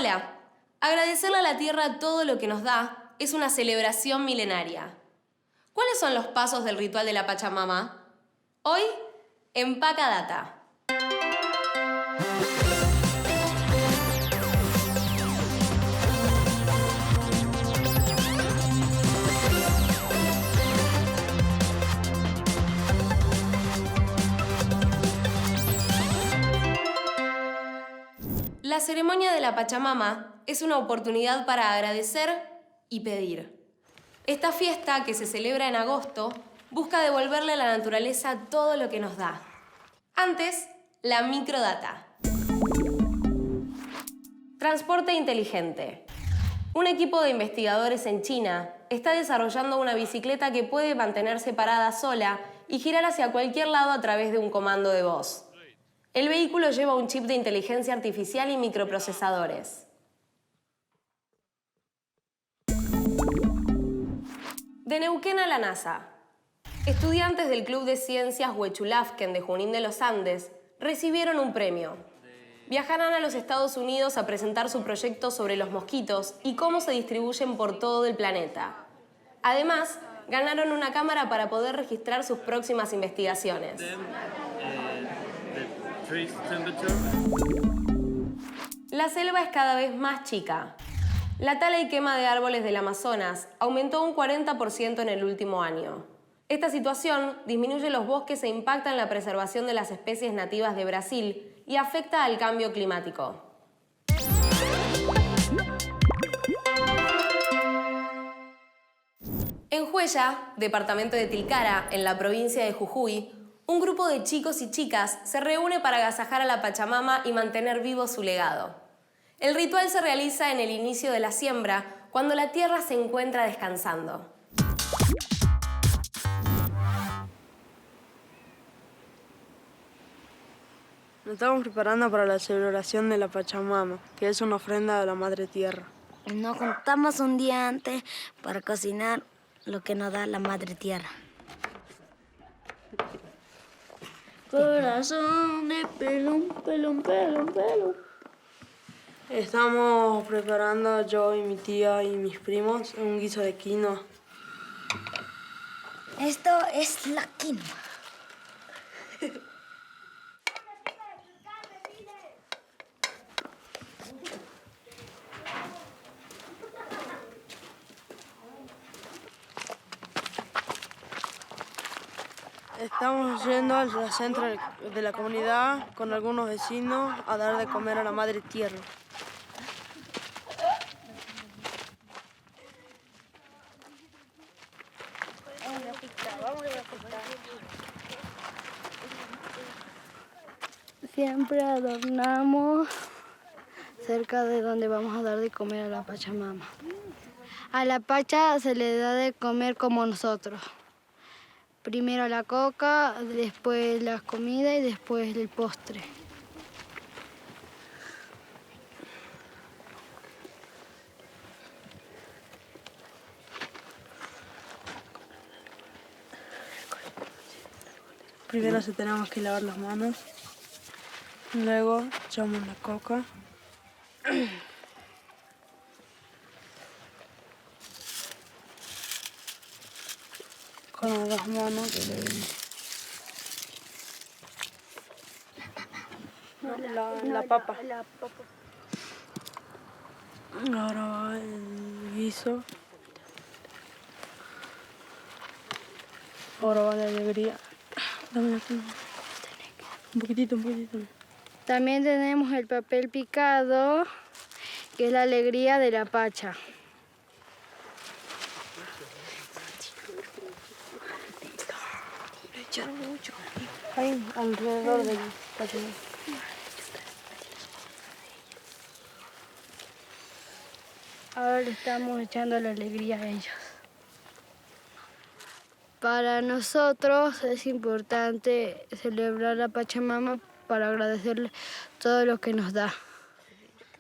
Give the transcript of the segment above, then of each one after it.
Hola. Agradecerle a la Tierra todo lo que nos da es una celebración milenaria. ¿Cuáles son los pasos del ritual de la Pachamama? Hoy, en Paca Data. La ceremonia de la Pachamama es una oportunidad para agradecer y pedir. Esta fiesta, que se celebra en agosto, busca devolverle a la naturaleza todo lo que nos da. Antes, la microdata. Transporte inteligente. Un equipo de investigadores en China está desarrollando una bicicleta que puede mantenerse parada sola y girar hacia cualquier lado a través de un comando de voz. El vehículo lleva un chip de inteligencia artificial y microprocesadores. De Neuquén a la NASA. Estudiantes del Club de Ciencias Huechulafken de Junín de los Andes recibieron un premio. Viajarán a los Estados Unidos a presentar su proyecto sobre los mosquitos y cómo se distribuyen por todo el planeta. Además, ganaron una cámara para poder registrar sus próximas investigaciones. La selva es cada vez más chica. La tala y quema de árboles del Amazonas aumentó un 40% en el último año. Esta situación disminuye los bosques e impacta en la preservación de las especies nativas de Brasil y afecta al cambio climático. En Huella, departamento de Tilcara, en la provincia de Jujuy, un grupo de chicos y chicas se reúne para agasajar a la Pachamama y mantener vivo su legado. El ritual se realiza en el inicio de la siembra, cuando la tierra se encuentra descansando. Nos estamos preparando para la celebración de la Pachamama, que es una ofrenda a la Madre Tierra. Nos juntamos un día antes para cocinar lo que nos da la Madre Tierra. Corazón de pelón, pelón, pelón, pelón. Estamos preparando yo y mi tía y mis primos un guiso de quinoa. Esto es la quinoa. Estamos yendo al centro de la comunidad con algunos vecinos a dar de comer a la Madre Tierra. Siempre adornamos cerca de donde vamos a dar de comer a la Pachamama. A la Pacha se le da de comer como nosotros. Primero la coca, después la comida y después el postre. Primero se tenemos que lavar las manos, luego echamos la coca. Con las dos manos. La papa. Ahora va el guiso. Ahora va la alegría. Dame un poquitito. También tenemos el papel picado, que es la alegría de la Pacha. Ahí, alrededor del Pachamama. Ahora le estamos echando la alegría a ellos. Para nosotros es importante celebrar la Pachamama para agradecerle todo lo que nos da.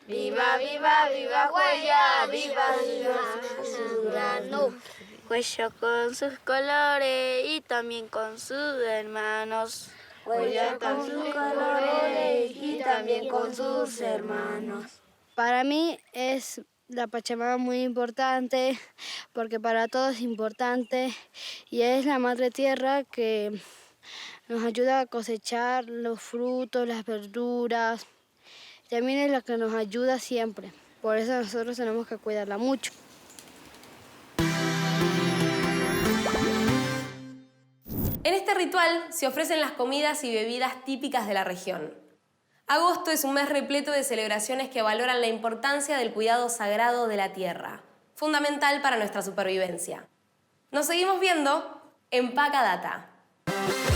Viva, viva, viva Huella, viva, viva Surano. Huella con sus colores y también con sus hermanos. Huella con sus colores y también con sus hermanos. Para mí es la Pachamama muy importante porque para todos es importante y es la Madre Tierra que nos ayuda a cosechar los frutos, las verduras. También es la que nos ayuda siempre. Por eso nosotros tenemos que cuidarla mucho. En este ritual se ofrecen las comidas y bebidas típicas de la región. Agosto es un mes repleto de celebraciones que valoran la importancia del cuidado sagrado de la tierra, fundamental para nuestra supervivencia. Nos seguimos viendo en Paca Data.